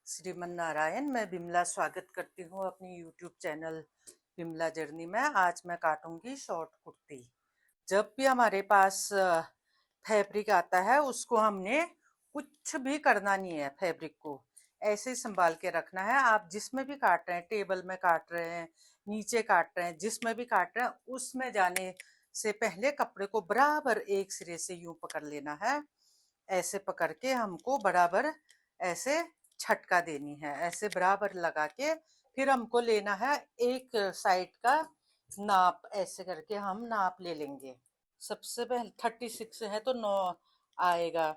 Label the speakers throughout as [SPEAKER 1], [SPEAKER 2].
[SPEAKER 1] श्रीमन नारायण। मैं बिमला स्वागत करती हूँ अपनी यूट्यूब चैनल बिमला जर्नी में। आज मैं काटूंगी शॉर्ट कुर्ती। जब भी हमारे पास फैब्रिक आता है उसको हमने कुछ भी करना नहीं है, फैब्रिक को ऐसे ही संभाल के रखना है। आप जिसमें भी काट रहे हैं, टेबल में काट रहे हैं, नीचे काट रहे हैं, जिसमें भी काट रहे हैं, उसमें जाने से पहले कपड़े को बराबर एक सिरे से यूं पकड़ लेना है। ऐसे पकड़ के हमको बराबर ऐसे झटका देनी है, ऐसे बराबर लगा के फिर हमको लेना है एक साइड का नाप। ऐसे करके हम नाप ले लेंगे। सबसे पहले 36 है तो 9 आएगा,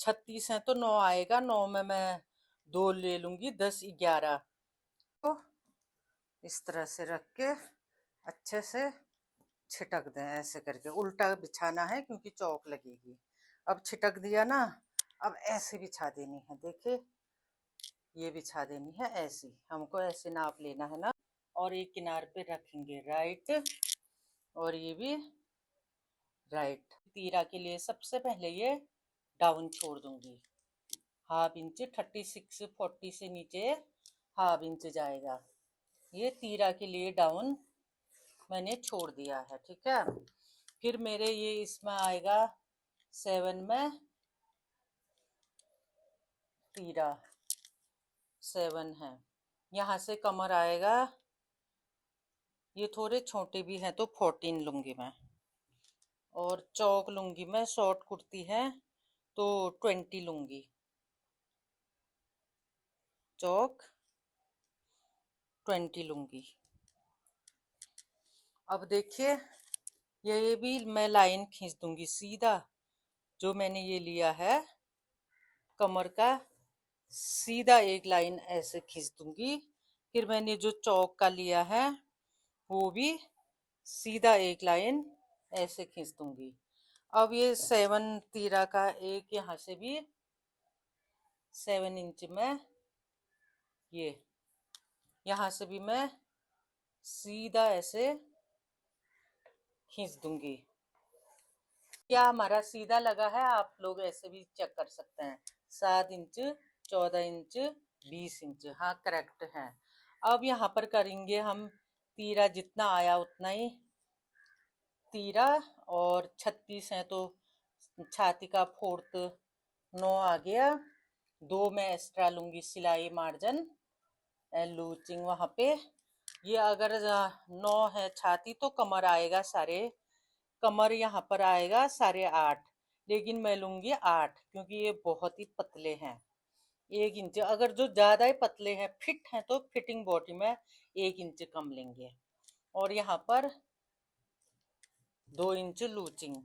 [SPEAKER 1] 36 है तो 9 आएगा। 9 में मैं 2 ले लूंगी, 10 11। तो इस तरह से रख के अच्छे से छिटक दें। ऐसे करके उल्टा बिछाना है क्योंकि चौक लगेगी। अब छिटक दिया ना, अब ऐसे बिछा देनी है। देखिए, ये बिछा देनी है ऐसी। हमको ऐसे नाप लेना है ना, और एक किनार पे रखेंगे राइट, और ये भी राइट। तीरा के लिए सबसे पहले ये डाउन छोड़ दूंगी, हाफ इंच। 36 40 से नीचे हाफ इंच जाएगा। ये तीरा के लिए डाउन मैंने छोड़ दिया है, ठीक है। फिर मेरे ये इसमें आएगा 7 में तीरा 7 है। यहाँ से कमर आएगा, ये थोड़े छोटे भी हैं तो 14 लूंगी मैं। और चौक लूंगी मैं, शॉर्ट कुर्ती है तो 20 लूंगी। चौक 20 लूंगी। अब देखिए, ये भी मैं लाइन खींच दूंगी सीधा। जो मैंने ये लिया है कमर का, सीधा एक लाइन ऐसे खींच दूंगी। फिर मैंने जो चौक का लिया है वो भी सीधा एक लाइन ऐसे खींच दूंगी। अब ये 7 तीरा का एक यहाँ से भी 7 इंच में, ये यहाँ से भी मैं सीधा ऐसे खींच दूंगी। क्या हमारा सीधा लगा है? आप लोग ऐसे भी चेक कर सकते हैं। 7 इंच, 14 इंच, 20 इंच, हाँ करेक्ट है। अब यहाँ पर करेंगे हम तीरा जितना आया उतना ही तीरा, और 36 है तो छाती का 4th 9 आ गया। 2 मैं एक्स्ट्रा लूंगी सिलाई मार्जिन लूचिंग वहाँ पे। ये अगर 9 है छाती तो कमर आएगा कमर यहाँ पर आएगा 8.5, लेकिन मैं लूंगी 8 क्योंकि ये बहुत ही पतले हैं। 1 इंच, अगर जो ज्यादा ही पतले हैं फिट हैं तो फिटिंग बॉडी में 1 इंच कम लेंगे। और यहाँ पर 2 इंच लूचिंग।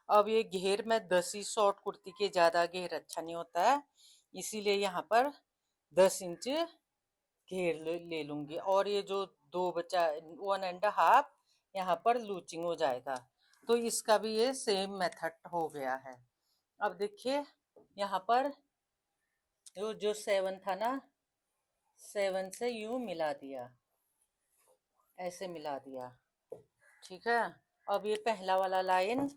[SPEAKER 1] अब ये घेर में 10 ही, शॉर्ट कुर्ती के ज्यादा घेर अच्छा नहीं होता है, इसीलिए यहाँ पर 10 इंच घेर ले लूंगी। और ये जो 2 बचा 1.5 यहाँ पर लूचिंग हो जाएगा। तो इसका भी ये सेम मेथड हो गया है। अब देखिए, यहाँ पर जो 7 था ना, 7 से यूं मिला दिया, ऐसे मिला दिया, ठीक है। अब ये पहला वाला लाइन,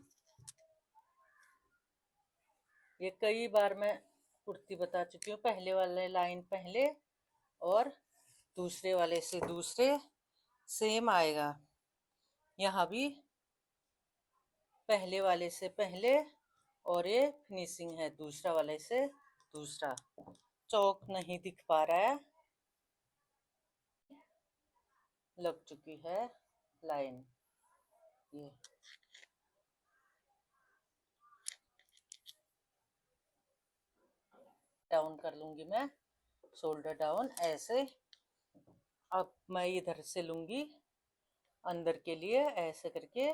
[SPEAKER 1] ये कई बार मैं कुर्ती बता चुकी हूँ। पहले वाले लाइन पहले और दूसरे वाले से दूसरे सेम आएगा। यहाँ भी पहले वाले से पहले, और ये फिनिशिंग है दूसरा वाले से दूसरा। चौक नहीं दिख पा रहा है, लग चुकी है लाइन। ये डाउन कर लूंगी मैं, शोल्डर डाउन ऐसे। अब मैं इधर से लूंगी अंदर के लिए ऐसे करके,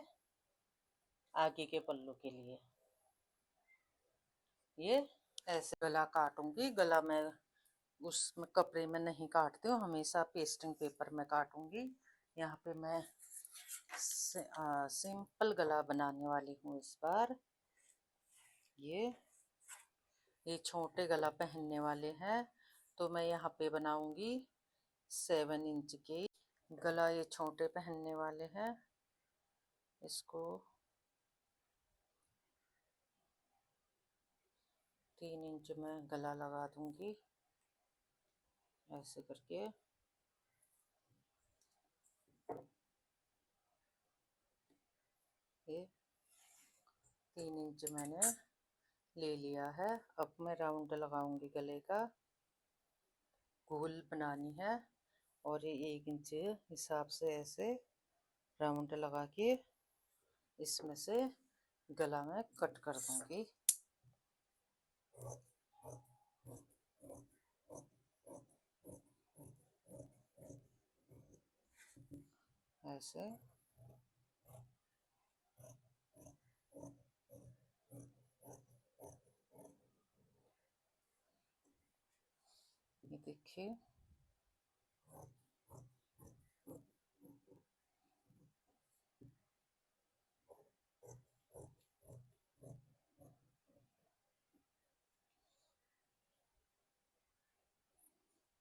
[SPEAKER 1] आगे के पल्लू के लिए ये ऐसे गला काटूंगी। गला मैं उस कपड़े में नहीं काटती हूँ, हमेशा पेस्टिंग पेपर में काटूंगी। यहाँ पे मैं सिंपल गला बनाने वाली हूँ इस बार। ये छोटे गला पहनने वाले हैं तो मैं यहाँ पे बनाऊंगी 7 इंच के गला। ये छोटे पहनने वाले हैं, इसको 3 इंच में गला लगा दूंगी। ऐसे करके ये 3 इंच मैंने ले लिया है। अब मैं राउंड लगाऊंगी गले का, गोल बनानी है और ये 1 इंच हिसाब से ऐसे राउंड लगा के इसमें से गला में कट कर दूंगी। ऐसे ये देखिए,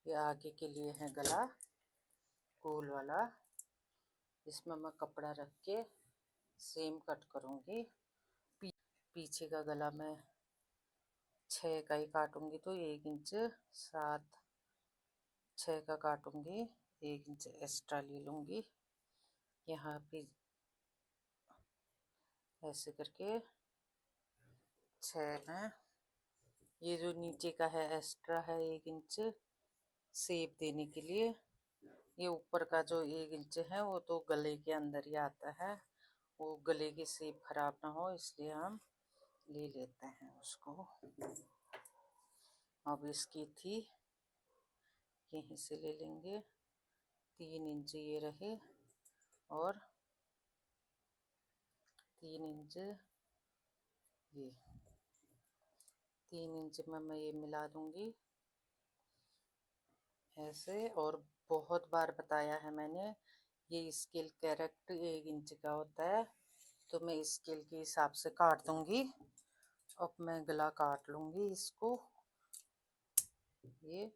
[SPEAKER 1] ये आगे के लिए है गला गोल वाला। इसमें मैं कपड़ा रख के सेम कट करूंगी। पीछे का गला मैं 6 का ही काटूंगी, तो 1 इंच 7 6 का काटूंगी, 1 इंच एक्स्ट्रा ले लूंगी। यहाँ पे ऐसे करके 6 में ये जो नीचे का है एक्स्ट्रा है 1 इंच शेप देने के लिए। ये ऊपर का जो 1 इंच है वो तो गले के अंदर ही आता है, वो गले की शेप खराब ना हो इसलिए हम ले लेते हैं उसको। अब इसकी थी यहीं से ले लेंगे, 3 इंच ये रहे और 3 इंच ये, 3 इंच में मैं ये मिला दूंगी ऐसे। और बहुत बार बताया है मैंने, ये स्केल करेक्ट 1 इंच का होता है, तो मैं स्केल के हिसाब से काट दूंगी। अब मैं गला काट लूंगी इसको। ये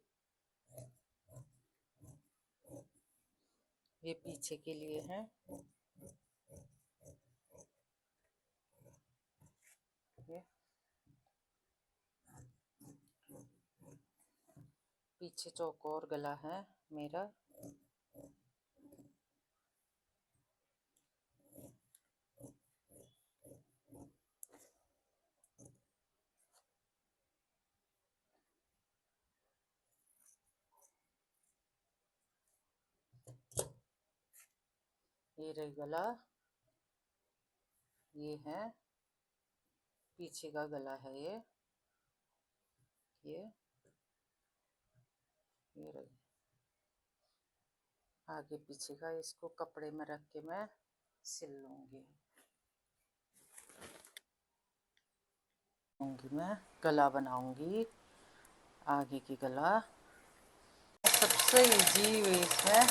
[SPEAKER 1] पीछे के लिए है, ये पीछे चौकोर गला है मेरा। ये रही गला, ये है पीछे का गला है ये रही आगे पीछे का। इसको कपड़े में रख के मैं सिल लूंगी। मैं गला बनाऊंगी आगे की गला। सबसे इजी वे इसमें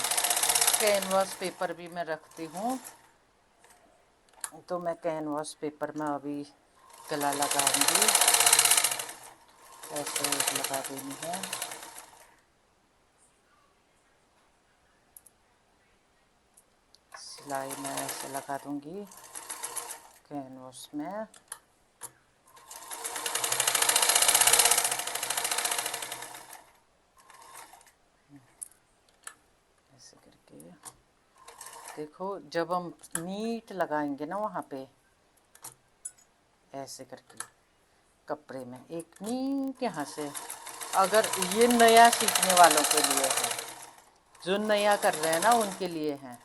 [SPEAKER 1] कैनवास पेपर भी मैं रखती हूँ, तो मैं कैनवास पेपर में अभी गला लगाऊंगी। ऐसे लगा देनी है। सिलाई में ऐसे लगा दूंगी कैनवास में। ऐसे करके देखो, जब हम नीट लगाएंगे ना वहाँ पे ऐसे करके कपड़े में एक नीट यहाँ से। अगर ये नया सीखने वालों के लिए है, जो नया कर रहे हैं ना उनके लिए है।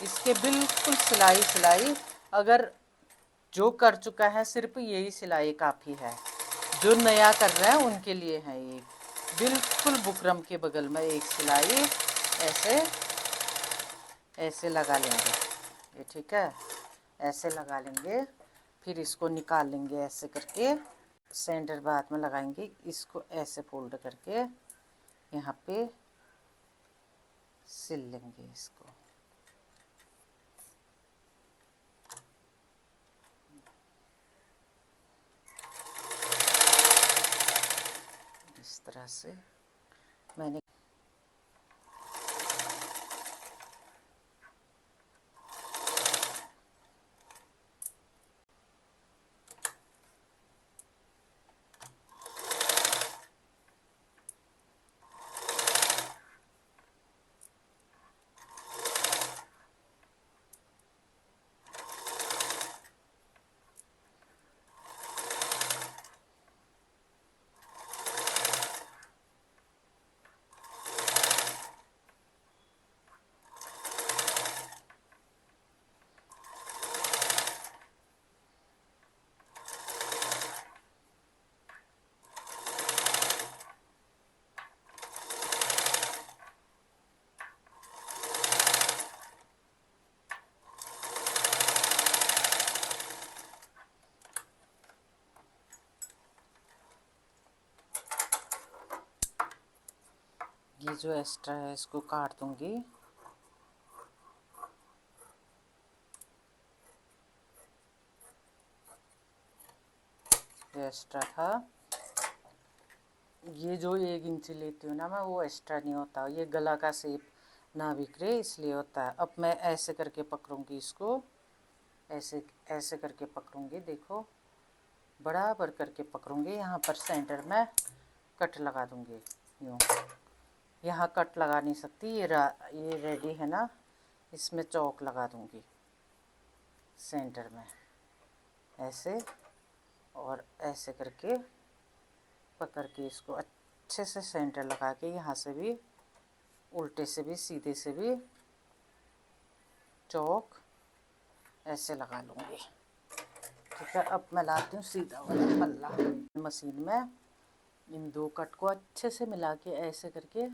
[SPEAKER 1] इसके बिल्कुल सिलाई अगर जो कर चुका है सिर्फ यही सिलाई काफ़ी है। जो नया कर रहे हैं उनके लिए है ये बिल्कुल बुकरम के बगल में एक सिलाई ऐसे लगा लेंगे ये, ठीक है। ऐसे लगा लेंगे, फिर इसको निकाल लेंगे ऐसे करके। सेंटर बाद में लगाएंगे, इसको ऐसे फोल्ड करके यहाँ पे सिल लेंगे इसको। इस तरह से मैंने ये जो एक्स्ट्रा है इसको काट दूंगी। ये एक्स्ट्रा था। ये जो 1 इंची लेती हूँ ना मैं, वो एक्स्ट्रा नहीं होता, ये गला का शेप ना बिखरे इसलिए होता है। अब मैं ऐसे करके पकड़ूंगी इसको, ऐसे ऐसे करके पकड़ूंगी, देखो बराबर करके पकड़ूंगी। यहाँ पर सेंटर में कट लगा दूंगी यूँ। यहाँ कट लगा नहीं सकती, ये रेडी है ना, इसमें चौक लगा दूंगी सेंटर में ऐसे, और ऐसे करके पकड़ के इसको अच्छे से सेंटर लगा के यहाँ से भी उल्टे से भी सीधे से भी चौक ऐसे लगा लूँगी। ठीक है, अब मैं लाती हूँ सीधा वाला पल्ला। मशीन में इन 2 कट को अच्छे से मिला के ऐसे करके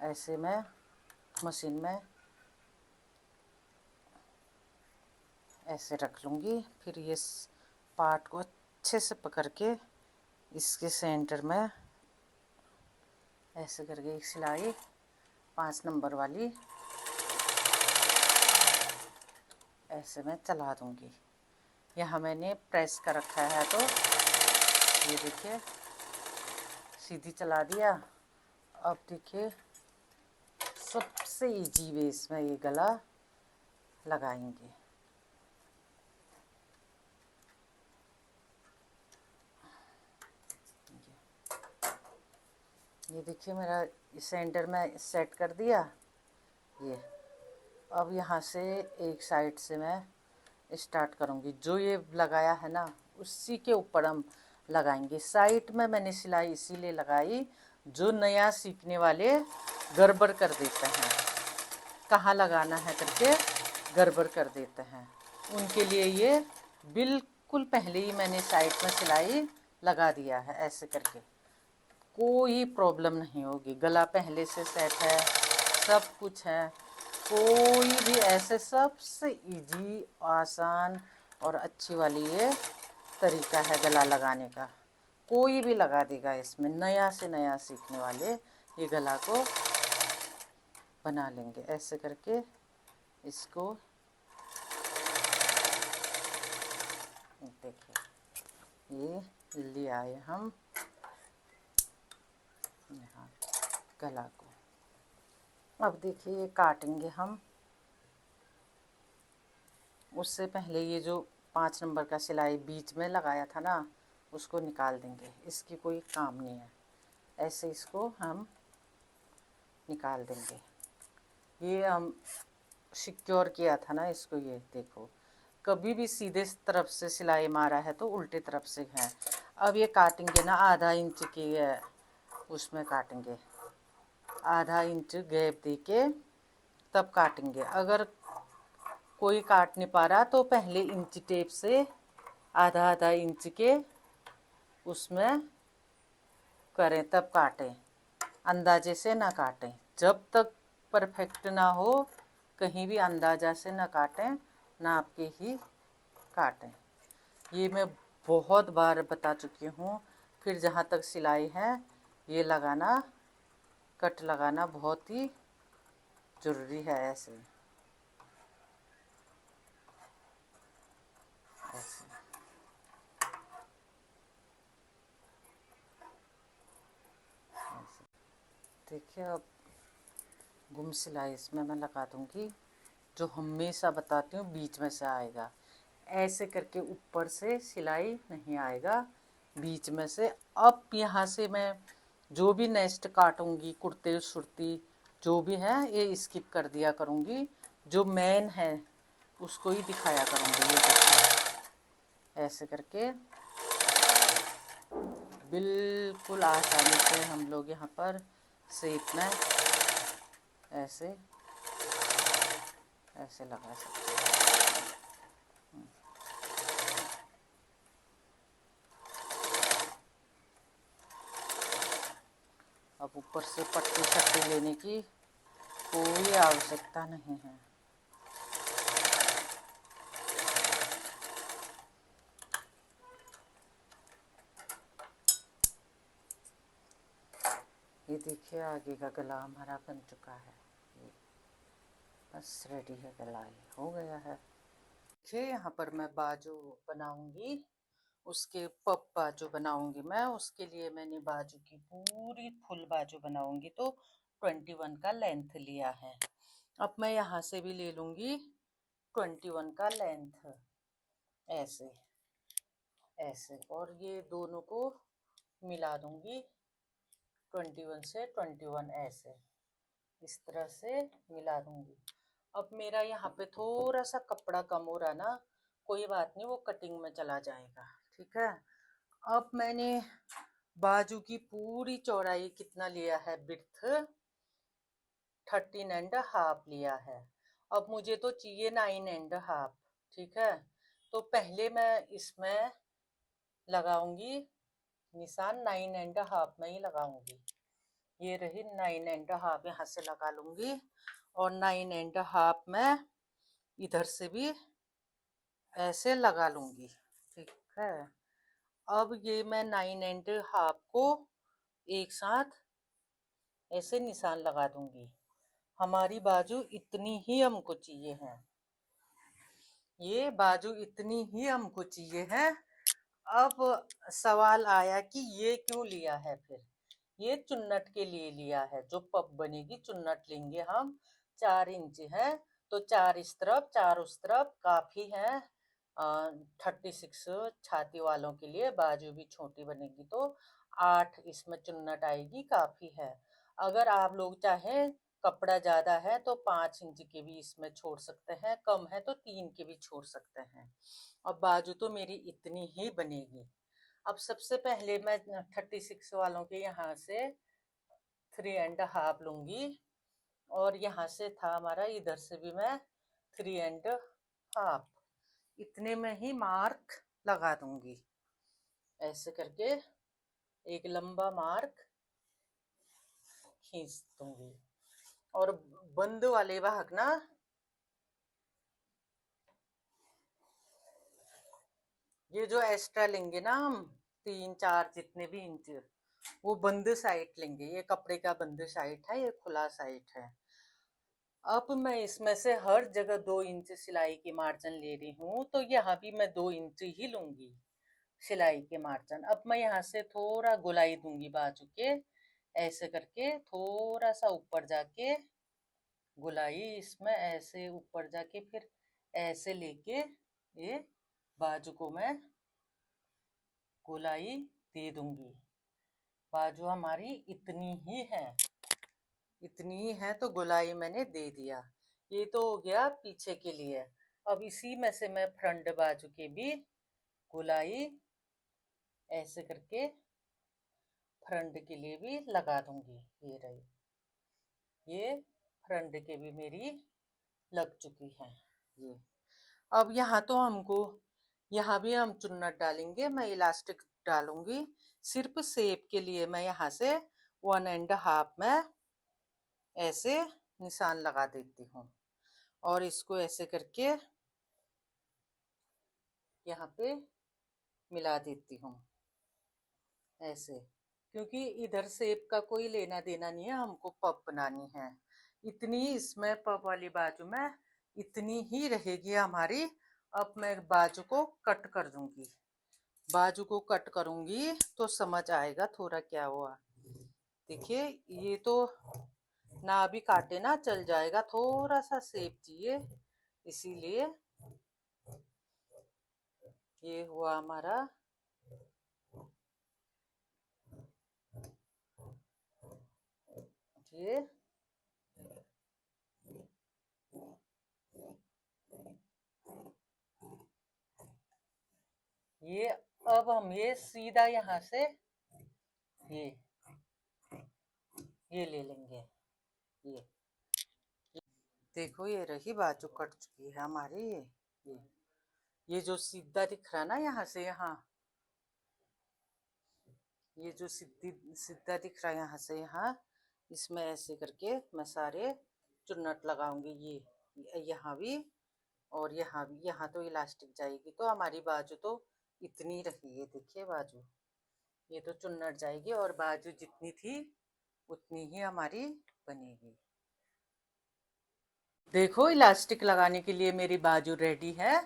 [SPEAKER 1] ऐसे मैं मशीन में ऐसे रख लूँगी। फिर ये पार्ट को अच्छे से पकड़ के इसके सेंटर में ऐसे करके एक सिलाई 5 नंबर वाली ऐसे मैं चला दूँगी। यहाँ मैंने प्रेस कर रखा है, तो ये देखिए सीधी चला दिया। अब देखिए सबसे इजी वे इसमें ये गला लगाएंगे। ये देखिए मेरा सेंटर में सेट कर दिया ये। अब यहाँ से एक साइड से मैं स्टार्ट करूँगी, जो ये लगाया है ना उसी के ऊपर हम लगाएंगे। साइड में मैंने सिलाई इसीलिए लगाई, जो नया सीखने वाले गड़बड़ कर देते हैं, कहाँ लगाना है करके गड़बड़ कर देते हैं, उनके लिए ये बिल्कुल पहले ही मैंने साइड में सिलाई लगा दिया है। ऐसे करके कोई प्रॉब्लम नहीं होगी, गला पहले से सेट है, सब कुछ है, कोई भी ऐसे सबसे इजी आसान और अच्छी वाली ये तरीका है गला लगाने का। कोई भी लगा देगा इसमें, नया से नया सीखने वाले ये गला को बना लेंगे। ऐसे करके इसको देखिए ये ले आए हम यहाँ गला को। अब देखिए ये काटेंगे हम। उससे पहले ये जो 5 नंबर का सिलाई बीच में लगाया था ना, उसको निकाल देंगे, इसकी कोई काम नहीं है। ऐसे इसको हम निकाल देंगे। ये हम सिक्योर किया था ना इसको, ये देखो कभी भी सीधे तरफ से सिलाई मारा है तो उल्टे तरफ से है। अब ये काटेंगे ना, आधा इंच की उसमें काटेंगे, आधा इंच गैप दे के तब काटेंगे। अगर कोई काट नहीं पा रहा तो पहले इंच टेप से आधा आधा इंच के उसमें करें, तब काटें, अंदाजे से ना काटें। जब तक परफेक्ट ना हो कहीं भी अंदाजा से ना काटें, नाप के ही काटें। ये मैं बहुत बार बता चुकी हूँ। फिर जहाँ तक सिलाई है ये लगाना, कट लगाना बहुत ही ज़रूरी है। ऐसे ऐसे देखिए। अब गुम सिलाई इसमें मैं लगा दूँगी, जो हमेशा बताती हूँ बीच में से आएगा। ऐसे करके ऊपर से सिलाई नहीं आएगा, बीच में से। अब यहाँ से मैं जो भी नेक्स्ट काटूँगी, कुर्ते सुर्ती जो भी है ये स्किप कर दिया करूँगी, जो मेन है उसको ही दिखाया करूँगी। ये देखिए ऐसे करके बिल्कुल आसानी से हम लोग यहाँ पर शेप में ऐसे ऐसे लगा सकते हैं। अब ऊपर से पट्टी छट्टी लेने की कोई आवश्यकता नहीं है। ये देखिए आगे का गला हमारा बन चुका है। ये बस रेडी है, गला ये हो गया है। देखिए यहाँ पर मैं बाजू बनाऊंगी, उसके पप बाजू बनाऊंगी मैं। उसके लिए मैंने बाजू की पूरी फुल बाजू बनाऊंगी तो 21 का लेंथ लिया है। अब मैं यहाँ से भी ले लूँगी 21 का लेंथ, ऐसे ऐसे, और ये दोनों को मिला दूंगी 21 से 21, ऐसे इस तरह से मिला दूंगी। अब मेरा यहाँ पे थोड़ा सा कपड़ा कम हो रहा ना, कोई बात नहीं, वो कटिंग में चला जाएगा, ठीक है। अब मैंने बाजू की पूरी चौड़ाई कितना लिया है, बिड्थ 13.5 लिया है। अब मुझे तो चाहिए 9.5, ठीक है। तो पहले मैं इसमें लगाऊंगी निशान, 9.5 में ही लगाऊंगी। ये रही 9.5, यहाँ से लगा लूंगी, और 9.5 में इधर से भी ऐसे लगा लूंगी, ठीक है। अब ये मैं 9.5 को एक साथ ऐसे निशान लगा दूंगी। हमारी बाजू इतनी ही हमको चाहिए है, ये बाजू इतनी ही हमको चाहिए है। अब सवाल आया कि ये क्यों लिया है, फिर ये चुन्नट के लिए लिया है। जो पप बनेगी, चुन्नट लेंगे हम, 4 इंच है, तो 4 इस तरफ 4 उस तरफ काफी है। 36 छाती वालों के लिए, बाजू भी छोटी बनेगी तो 8 इसमें चुन्नट आएगी, काफी है। अगर आप लोग चाहें कपड़ा ज्यादा है तो 5 इंच के भी इसमें छोड़ सकते हैं, कम है तो 3 के भी छोड़ सकते हैं। अब बाजू तो मेरी इतनी ही बनेगी। अब सबसे पहले मैं 36 वालों के यहाँ से 3.5 लूंगी, और यहाँ से था हमारा, इधर से भी मैं 3.5, इतने में ही मार्क लगा दूंगी। ऐसे करके एक लंबा मार्क खींच दूंगी। और बंद वाले भाग ना, ये जो एक्स्ट्रा लेंगे ना हम, 3-4 जितने भी इंच, वो बंद साइड लेंगे। ये कपड़े का बंद साइड है, ये खुला साइड है। अब मैं इसमें से हर जगह 2 इंच सिलाई की मार्जिन ले रही हूँ, तो यहाँ भी मैं 2 इंच ही लूंगी सिलाई के मार्जिन। अब मैं यहाँ से थोड़ा गोलाई दूंगी बाजू के, ऐसे करके थोड़ा सा ऊपर जाके गोलाई इसमें, ऐसे ऊपर जाके फिर ऐसे लेके ये बाजू को मैं गोलाई दे दूंगी। बाजू हमारी इतनी ही है, इतनी ही है, तो गोलाई मैंने दे दिया। ये तो हो गया पीछे के लिए। अब इसी में से मैं फ्रंट बाजू के भी गोलाई ऐसे करके फ्रंट के लिए भी लगा दूंगी। ये रही, ये फ्रंट के भी मेरी लग चुकी है। ये अब यहाँ तो हमको, यहाँ भी हम चुन्नट डालेंगे, मैं इलास्टिक डालूंगी सिर्फ शेप के लिए। मैं यहाँ से 1.5 में ऐसे निशान लगा देती हूँ, और इसको ऐसे करके यहाँ पे मिला देती हूँ, ऐसे। क्योंकि इधर शेप का कोई लेना देना नहीं है, हमको पप बनानी है। इतनी इसमें पप वाली बाजू में इतनी ही रहेगी हमारी। अब मैं बाजू को कट कर दूंगी, बाजू को कट करूंगी तो समझ आएगा थोड़ा क्या हुआ। देखिए ये तो ना भी काटे ना चल जाएगा, थोड़ा सा शेप चाहिए, इसीलिए ये हुआ हमारा। ये ये अब हम ये सीधा यहाँ से ये ये ले लेंगे। ये देखो, ये रही बाजू कट चुकी है हमारी। ये जो सीधा दिख रहा ना यहाँ से यहाँ, ये जो सीधा दिख रहा है यहाँ से यहाँ, इसमें ऐसे करके मैं सारे चुन्नट लगाऊंगी। ये यहाँ भी और यहाँ भी। यहाँ तो इलास्टिक जाएगी, तो हमारी बाजू तो इतनी रही है। देखिए बाजू, ये तो चुन्नट जाएगी, और बाजू जितनी थी उतनी ही हमारी बनेगी। देखो इलास्टिक लगाने के लिए मेरी बाजू रेडी है,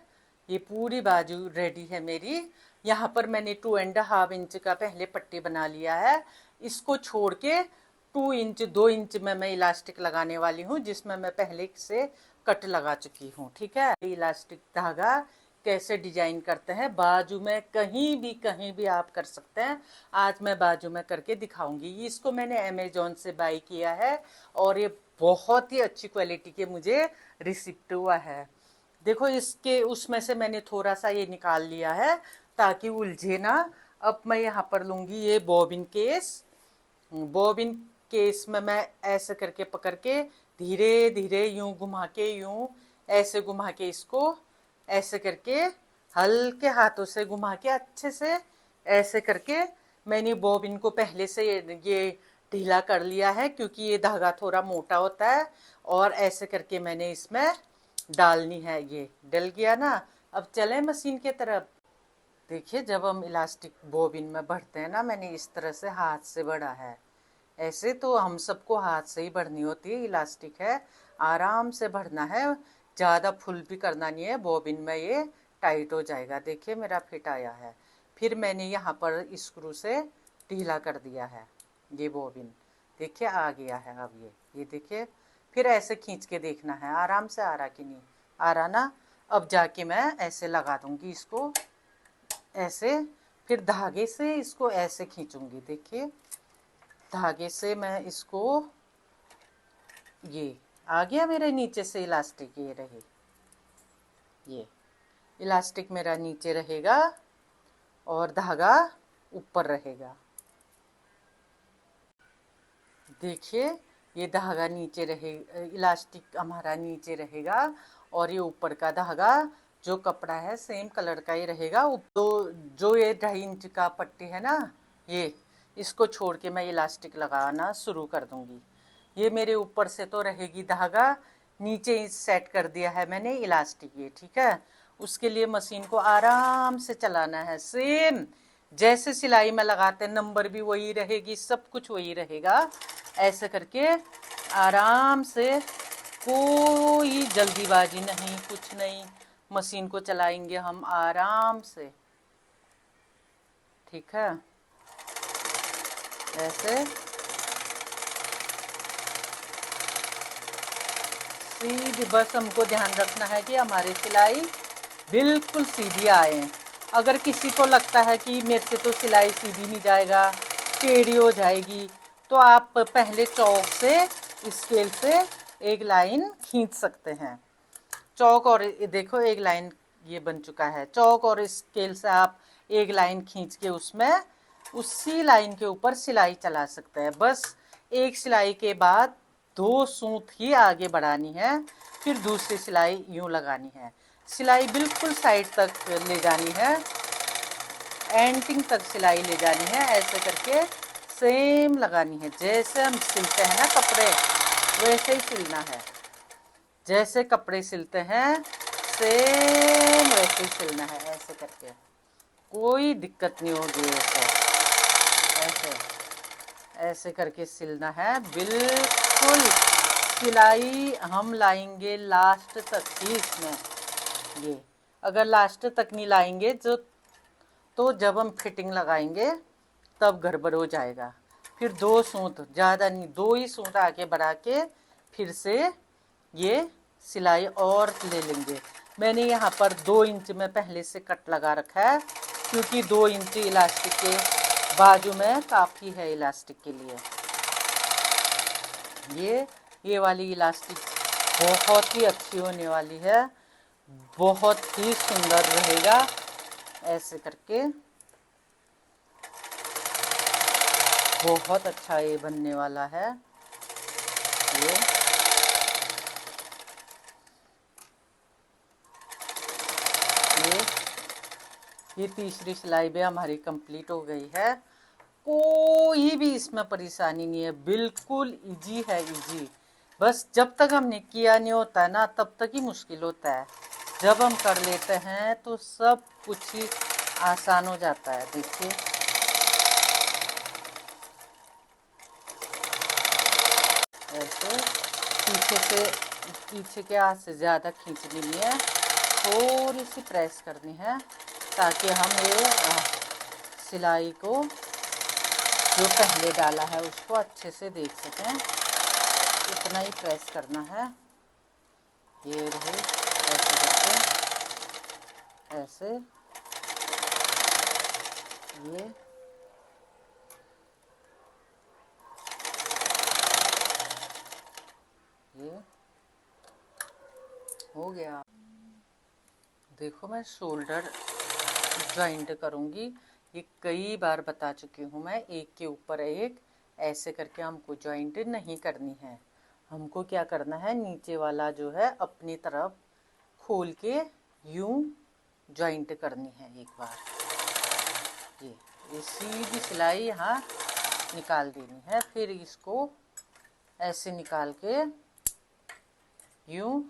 [SPEAKER 1] ये पूरी बाजू रेडी है मेरी। यहाँ पर मैंने 2.5 इंच का पहले पट्टी बना लिया है। इसको छोड़ के 2 इंच 2 इंच में मैं इलास्टिक लगाने वाली हूँ, जिसमें मैं पहले से कट लगा चुकी हूँ। ठीक है, इलास्टिक धागा कैसे डिजाइन करते हैं बाजू में, कहीं भी आप कर सकते हैं। आज मैं बाजू में करके दिखाऊंगी। इसको मैंने अमेजोन से बाई किया है और ये बहुत ही अच्छी क्वालिटी के मुझे रिसिप्ट हुआ है। देखो इसके उसमें से मैंने थोड़ा सा ये निकाल लिया है ताकि उलझे ना। अब मैं यहाँ पर लूंगी ये बॉबिन केस। बॉबिन केस में मैं ऐसे करके पकड़ के धीरे धीरे यूं घुमा के, यूं ऐसे घुमा के, इसको ऐसे करके हल्के हाथों से घुमा के अच्छे से ऐसे करके मैंने बॉबिन को पहले से ये ढीला कर लिया है, क्योंकि ये धागा थोड़ा मोटा होता है। और ऐसे करके मैंने इसमें डालनी है। ये डल गया ना। अब चले मशीन की तरफ। देखिए जब हम इलास्टिक बॉबिन में भरते हैं ना, मैंने इस तरह से हाथ से बढ़ा है। ऐसे तो हम सबको हाथ से ही भरनी होती है, इलास्टिक है आराम से भरना है, ज़्यादा फुल भी करना नहीं है, बॉबिन में ये टाइट हो जाएगा। देखिए मेरा फिट आया है। फिर मैंने यहाँ पर स्क्रू से ढीला कर दिया है ये बॉबिन। देखिए आ गया है अब ये देखिए। फिर ऐसे खींच के देखना है आराम से आ रहा कि नहीं आ रहा ना। अब जाके मैं ऐसे लगा दूंगी इसको ऐसे, फिर धागे से इसको ऐसे खींचूंगी। देखिए धागे से मैं इसको, ये आ गया मेरे नीचे से इलास्टिक। ये रहे, ये इलास्टिक मेरा नीचे रहेगा और धागा ऊपर रहेगा। देखिए ये धागा नीचे रहे, इलास्टिक हमारा नीचे रहेगा और ये ऊपर का धागा जो कपड़ा है सेम कलर का ही रहेगा। तो जो ये 2.5 इंच का पट्टी है ना, ये इसको छोड़ के मैं इलास्टिक लगाना शुरू कर दूंगी। ये मेरे ऊपर से तो रहेगी धागा, नीचे सेट कर दिया है मैंने इलास्टिक ये। ठीक है, उसके लिए मशीन को आराम से चलाना है। सेम जैसे सिलाई में लगाते हैं, नंबर भी वही रहेगी, सब कुछ वही रहेगा। ऐसे करके आराम से, कोई जल्दीबाजी नहीं, कुछ नहीं, मशीन को चलाएंगे हम आराम से। ठीक है, ऐसे सीधी, बस हमको ध्यान रखना है कि हमारी सिलाई बिल्कुल सीधी आए। अगर किसी को लगता है कि मेरे से तो सिलाई सीधी नहीं जाएगा, टेढ़ी हो जाएगी, तो आप पहले चौक से, स्केल से एक लाइन खींच सकते हैं। चौक और देखो एक लाइन ये बन चुका है। चौक और स्केल से आप एक लाइन खींच के उसमें उसी लाइन के ऊपर सिलाई चला सकते हैं। बस एक सिलाई के बाद 2 सूत ही आगे बढ़ानी है, फिर दूसरी सिलाई यूं लगानी है। सिलाई बिल्कुल साइड तक ले जानी है, एंडिंग तक सिलाई ले जानी है। ऐसे करके सेम लगानी है, जैसे हम सिलते हैं ना कपड़े, वैसे ही सिलना है। जैसे कपड़े सिलते हैं सेम वैसे ही सिलना है। ऐसे करके कोई दिक्कत नहीं होगी। ऐसे ऐसे करके सिलना है बिल्कुल। सिलाई हम लाएंगे लास्ट तक ही इसमें। ये अगर लास्ट तक नहीं लाएंगे तो जब हम फिटिंग लगाएंगे तब गड़बड़ हो जाएगा। फिर 2 सूत, ज़्यादा नहीं, 2 ही सूत आगे बढ़ा के फिर से ये सिलाई और ले लेंगे। मैंने यहाँ पर 2 इंच में पहले से कट लगा रखा है, क्योंकि 2 इंच इलास्टिक के बाजू में काफ़ी है इलास्टिक के लिए। ये वाली इलास्टिक बहुत ही अच्छी होने वाली है, बहुत ही सुंदर रहेगा। ऐसे करके बहुत अच्छा ये बनने वाला है। ये तीसरी सिलाई भी हमारी कंप्लीट हो गई है। कोई भी इसमें परेशानी नहीं है, बिल्कुल इजी है, इजी। बस जब तक हमने किया नहीं होता है ना, तब तक ही मुश्किल होता है। जब हम कर लेते हैं तो सब कुछ ही आसान हो जाता है। देखिए ऐसे पीछे के हाथ से ज़्यादा खींचनी नहीं है, थोड़ी सी प्रेस करनी है ताकि हम ये सिलाई को जो पहले डाला है उसको अच्छे से देख सकें। इतना ही प्रेस करना है। ये रहे, ऐसे करके, ऐसे ये हो गया। देखो मैं शोल्डर जॉइंट करूँगी। ये कई बार बता चुकी हूँ मैं, एक के ऊपर एक ऐसे करके हमको जॉइंट नहीं करनी है। हमको क्या करना है, नीचे वाला जो है अपनी तरफ खोल के यूं जॉइंट करनी है एक बार। ये सीधी सिलाई यहाँ निकाल देनी है, फिर इसको ऐसे निकाल के यूं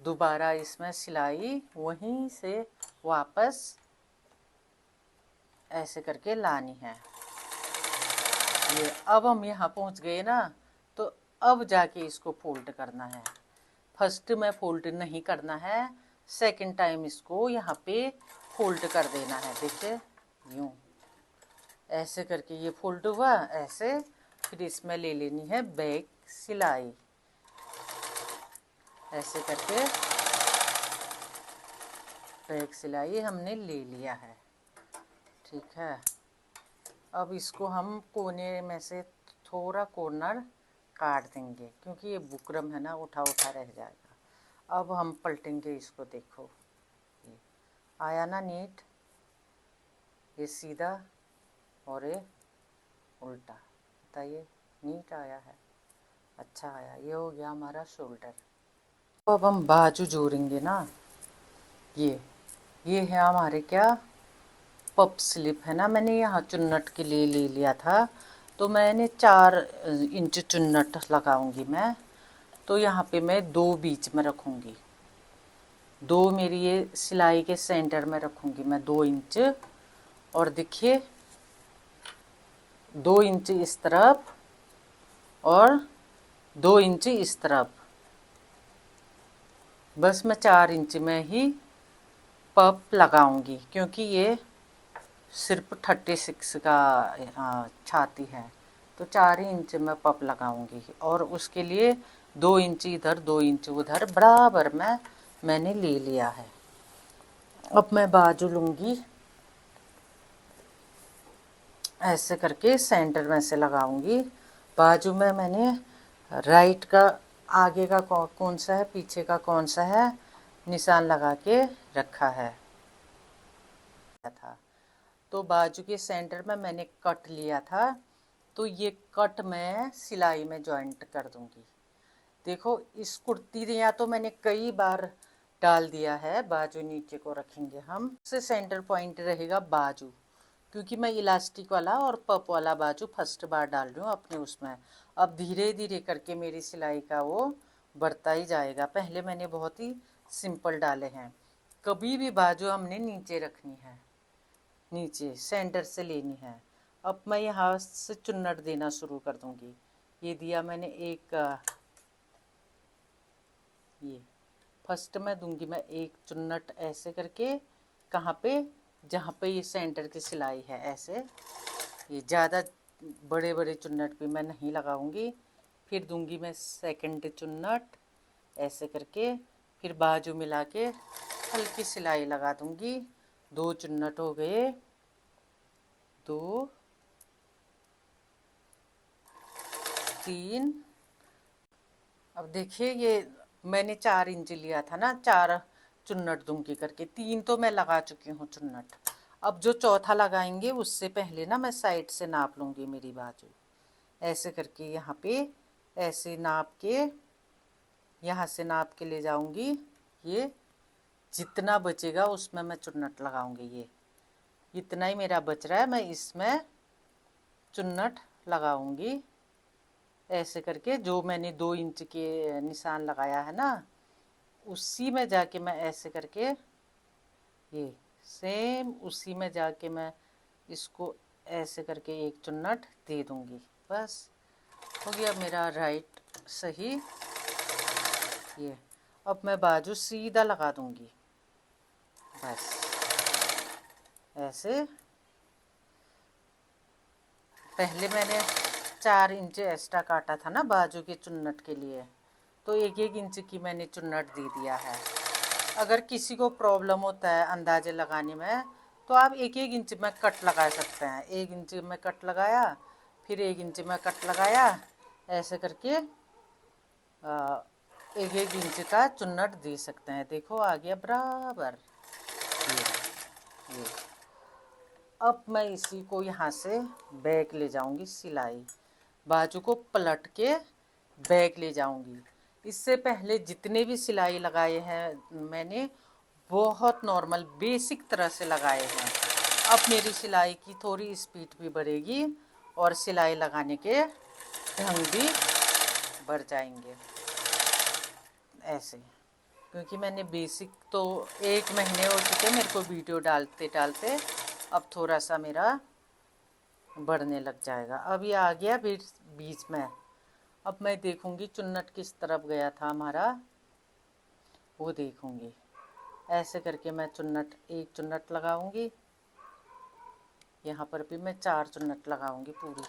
[SPEAKER 1] दोबारा इसमें सिलाई वहीं से वापस ऐसे करके लानी है। ये अब हम यहाँ पहुँच गए ना, तो अब जाके इसको फोल्ड करना है। फर्स्ट में फोल्ड नहीं करना है, सेकंड टाइम इसको यहाँ पे फोल्ड कर देना है। देखिए यूं ऐसे करके ये फोल्ड हुआ ऐसे, फिर इसमें ले लेनी है बैक सिलाई। ऐसे करके बैक सिलाई हमने ले लिया है, ठीक है। अब इसको हम कोने में से थोड़ा कॉर्नर काट देंगे, क्योंकि ये बुकरम है ना, उठा उठा रह जाएगा। अब हम पलटेंगे इसको, देखो ये आया ना नीट, ये सीधा और ये उल्टा, बताइए नीट आया है, अच्छा आया। ये हो गया हमारा शोल्डर। तो अब हम बाजू जोड़ेंगे ना। ये है हमारे क्या, पप स्लिप है ना, मैंने यहाँ चुन्नट के लिए ले लिया था, तो मैंने 4 इंच चुन्नट लगाऊंगी मैं। तो यहाँ पे मैं 2 बीच में रखूंगी, 2 मेरी ये सिलाई के सेंटर में रखूंगी मैं 2 इंच। और देखिए 2 इंच इस तरफ और 2 इंच इस तरफ, बस मैं 4 इंच में ही पप लगाऊंगी, क्योंकि ये सिर्फ 36 का छाती है, तो 4 ही इंच में पप लगाऊंगी। और उसके लिए 2 इंच इधर 2 इंच उधर बराबर में मैंने ले लिया है। अब मैं बाजू लूँगी, ऐसे करके सेंटर में से लगाऊंगी। बाजू में मैंने राइट का आगे का कौन सा है, पीछे का कौन सा है, निशान लगा के रखा है था। तो बाजू के सेंटर में मैंने कट लिया था, तो ये कट मैं सिलाई में जॉइंट कर दूंगी। देखो इस कुर्ती या तो मैंने कई बार डाल दिया है, बाजू नीचे को रखेंगे हम, से सेंटर पॉइंट रहेगा बाजू, क्योंकि मैं इलास्टिक वाला और पप वाला बाजू फर्स्ट बार डाल रही हूँ अपने उसमें। अब धीरे धीरे करके मेरी सिलाई का वो बढ़ता ही जाएगा। पहले मैंने बहुत ही सिंपल डाले हैं। कभी भी बाजू हमने नीचे रखनी है, नीचे सेंटर से लेनी है। अब मैं यहाँ से चुन्नट देना शुरू कर दूंगी। ये दिया मैंने एक, ये फर्स्ट में दूंगी मैं एक चुन्नट ऐसे करके, कहाँ पे, जहाँ पे ये सेंटर की सिलाई है ऐसे। ये ज़्यादा बड़े बड़े चुन्नट भी मैं नहीं लगाऊंगी। फिर दूंगी मैं सेकंड चुन्नट ऐसे करके, फिर बाजू मिला के हल्की सिलाई लगा दूंगी। 2 चुन्नट हो गए, 2 3। अब देखिए ये मैंने 4 इंच लिया था ना, 4 चुन्नट दूंगी करके, 3 तो मैं लगा चुकी हूँ चुन्नट। अब जो चौथा लगाएंगे उससे पहले ना मैं साइड से नाप लूँगी मेरी बाजू, ऐसे करके यहाँ पे ऐसे नाप के, यहाँ से नाप के ले जाऊँगी। ये जितना बचेगा उसमें मैं चुन्नट लगाऊँगी। ये इतना ही मेरा बच रहा है, मैं इसमें चुन्नट लगाऊँगी ऐसे करके। जो मैंने 2 इंच के निशान लगाया है ना, उसी में जाके मैं ऐसे करके, ये सेम उसी में जाके मैं इसको ऐसे करके एक चुन्नट दे दूंगी। बस हो गया मेरा राइट सही। ये अब मैं बाजू सीधा लगा दूंगी, बस ऐसे। पहले मैंने 4 इंच एक्स्ट्रा काटा था ना बाजू के चुन्नट के लिए, तो 1-1 इंच की मैंने चुन्नट दे दिया है। अगर किसी को प्रॉब्लम होता है अंदाजे लगाने में, तो आप 1-1 इंच में कट लगा सकते हैं। 1 इंच में कट लगाया, फिर 1 इंच में कट लगाया, ऐसे करके 1-1 इंच का चुन्नट दे सकते हैं। देखो आ गया बराबर। ये अब मैं इसी को यहाँ से बैक ले जाऊंगी, सिलाई बाजू को पलट के बैक ले जाऊंगी। इससे पहले जितने भी सिलाई लगाए हैं मैंने, बहुत नॉर्मल बेसिक तरह से लगाए हैं। अब मेरी सिलाई की थोड़ी स्पीड भी बढ़ेगी और सिलाई लगाने के ढंग भी बढ़ जाएंगे ऐसे, क्योंकि मैंने बेसिक तो 1 महीने हो चुके मेरे को वीडियो डालते डालते, अब थोड़ा सा मेरा बढ़ने लग जाएगा। अब ये आ गया बीच में। अब मैं देखूंगी चुन्नट किस तरफ गया था हमारा, वो देखूंगी। ऐसे करके मैं एक चुन्नट लगाऊंगी, यहाँ पर भी मैं 4 चुन्नट लगाऊंगी पूरी।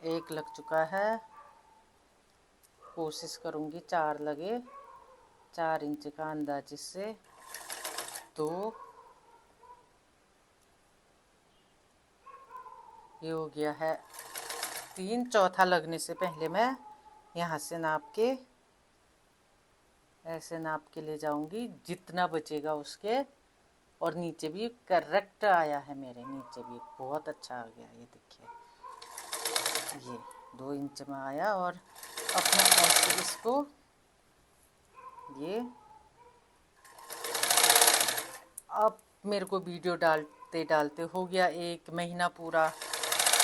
[SPEAKER 1] 1 लग चुका है, कोशिश करूंगी 4 लगे, 4 इंच का अंदाजे से 2। ये हो गया है 3। चौथा लगने से पहले मैं यहाँ से नाप के, ऐसे नाप के ले जाऊंगी जितना बचेगा उसके। और नीचे भी करेक्ट आया है, मेरे नीचे भी बहुत अच्छा आ गया। ये देखिए, ये 2 इंच में आया। और अपने ऐसे इसको, ये अब मेरे को वीडियो डालते डालते हो गया 1 महीना पूरा।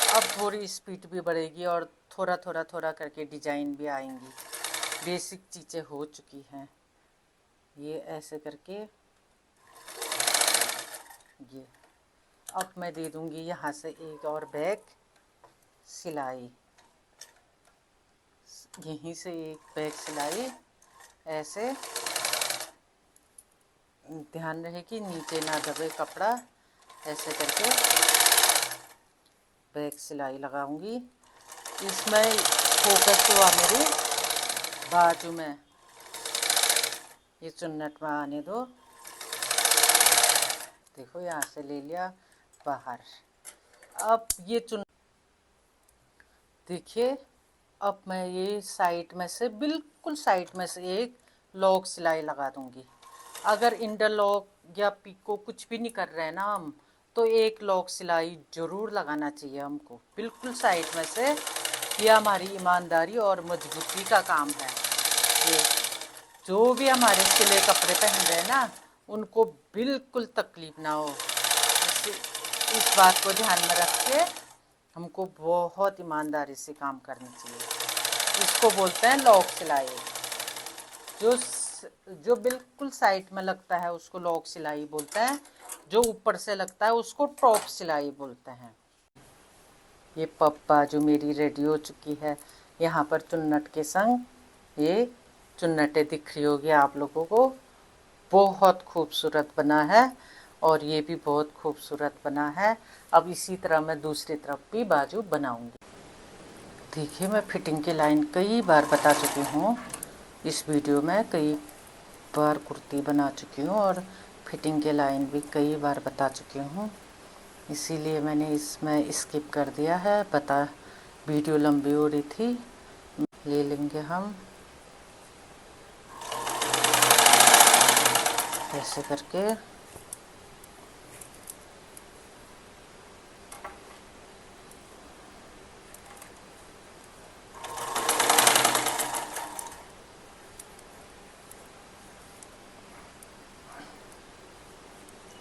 [SPEAKER 1] अब थोड़ी स्पीड भी बढ़ेगी और थोड़ा करके डिजाइन भी आएंगी। बेसिक चीज़ें हो चुकी हैं। ये ऐसे करके, ये अब मैं दे दूंगी यहाँ से एक और बैक सिलाई, यहीं से एक बैक सिलाई। ऐसे ध्यान रहे कि नीचे ना दबे कपड़ा। ऐसे करके बैक सिलाई लगाऊंगी। इसमें फोकस हुआ मेरी बाजू में, ये चुन्नट में आने दो। देखो यहाँ से ले लिया बाहर। अब ये देखिए, अब मैं ये साइड में से, बिल्कुल साइड में से एक लॉक सिलाई लगा दूंगी। अगर इंटरलॉक या पिको कुछ भी नहीं कर रहे हैं ना हम, तो एक लॉक सिलाई ज़रूर लगाना चाहिए हमको, बिल्कुल साइड में से। ये हमारी ईमानदारी और मजबूती का काम है। ये जो भी हमारे सिले कपड़े पहन रहे हैं ना, उनको बिल्कुल तकलीफ ना हो। इस बात को ध्यान में रख के हमको बहुत ईमानदारी से काम करनी चाहिए। इसको बोलते हैं लॉक सिलाई। जो बिल्कुल साइड में लगता है उसको लॉक सिलाई बोलते हैं, जो ऊपर से लगता है उसको टॉप सिलाई बोलते हैं। ये पप्पा जो मेरी रेडी हो चुकी है, यहाँ पर चुन्नट के संग ये चुन्नटें दिख रही होगी आप लोगों को। बहुत खूबसूरत बना है और ये भी बहुत खूबसूरत बना है। अब इसी तरह मैं दूसरी तरफ भी बाजू बनाऊंगी। देखिए, मैं फिटिंग की लाइन कई बार बता चुकी हूँ इस वीडियो में, कई बार कुर्ती बना चुकी हूँ और फिटिंग के लाइन भी कई बार बता चुकी हूँ, इसीलिए मैंने इसमें स्किप कर दिया है। वीडियो लंबी हो रही थी। ले लेंगे हम ऐसे करके।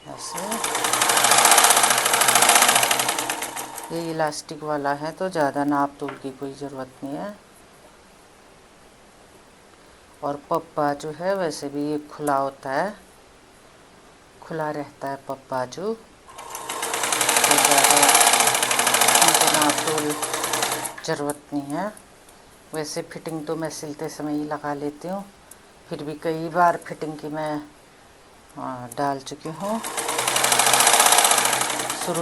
[SPEAKER 1] ऐसे ये इलास्टिक वाला है तो ज़्यादा नाप तोल की कोई ज़रूरत नहीं है। और पप्पा जो है वैसे भी ये खुला होता है, खुला रहता है पप्पा जो, तो ज़्यादा नाप तोल ज़रूरत नहीं है। वैसे फिटिंग तो मैं सिलते समय ही लगा लेती हूँ, फिर भी कई बार फिटिंग की मैं डाल चुकी हूँ।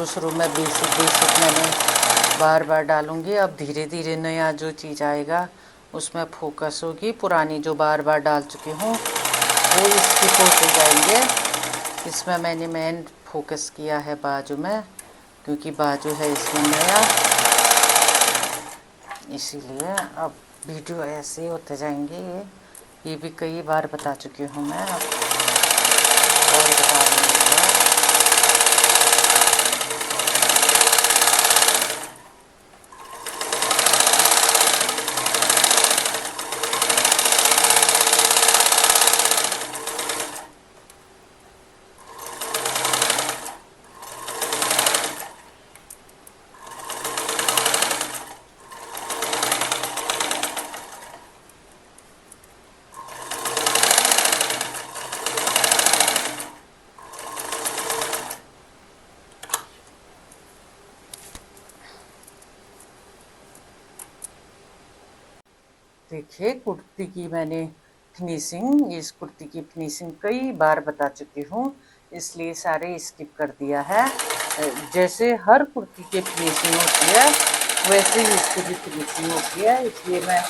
[SPEAKER 1] शुरू में बेसिक मैंने बार बार डालूँगी। अब धीरे धीरे नया जो चीज़ आएगा उसमें फोकस होगी। पुरानी जो बार बार डाल चुकी हूँ वो स्किप होते जाएंगे। इसमें मैंने मेन फोकस किया है बाजू में, क्योंकि बाजू है इसमें नया, इसीलिए अब वीडियो ऐसे ही होते जाएंगे। ये भी कई बार बता चुकी हूँ मैं, अब और बता रही हूँ। देखिए कुर्ती की मैंने फिनिशिंग, इस कुर्ती की फिनिशिंग कई बार बता चुकी हूँ, इसलिए सारे स्किप कर दिया है। जैसे हर कुर्ती की फिनिशिंग होती है वैसे ही इसकी भी फिनिशिंग होती है, इसलिए मैं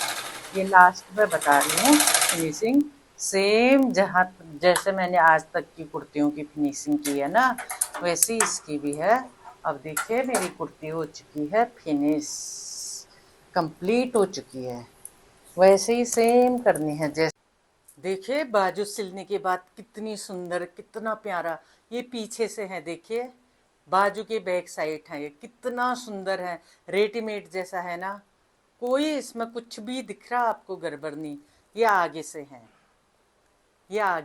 [SPEAKER 1] ये लास्ट में बता रही हूँ फिनिशिंग सेम। जैसे मैंने आज तक की कुर्तियों की फिनिशिंग की है ना, वैसे इसकी भी है। अब देखिए मेरी कुर्ती हो चुकी है फिनिश, कंप्लीट हो चुकी है। वैसे ही सेम करनी है। जैसे देखिए बाजू सिलने के बाद कितनी सुंदर, कितना प्यारा ये पीछे से है। देखिए बाजू के बैक साइड है, ये कितना सुंदर है, रेडीमेड जैसा है ना, कोई इसमें कुछ भी दिख रहा आपको गड़बड़ नहीं। ये आगे से है, ये आगे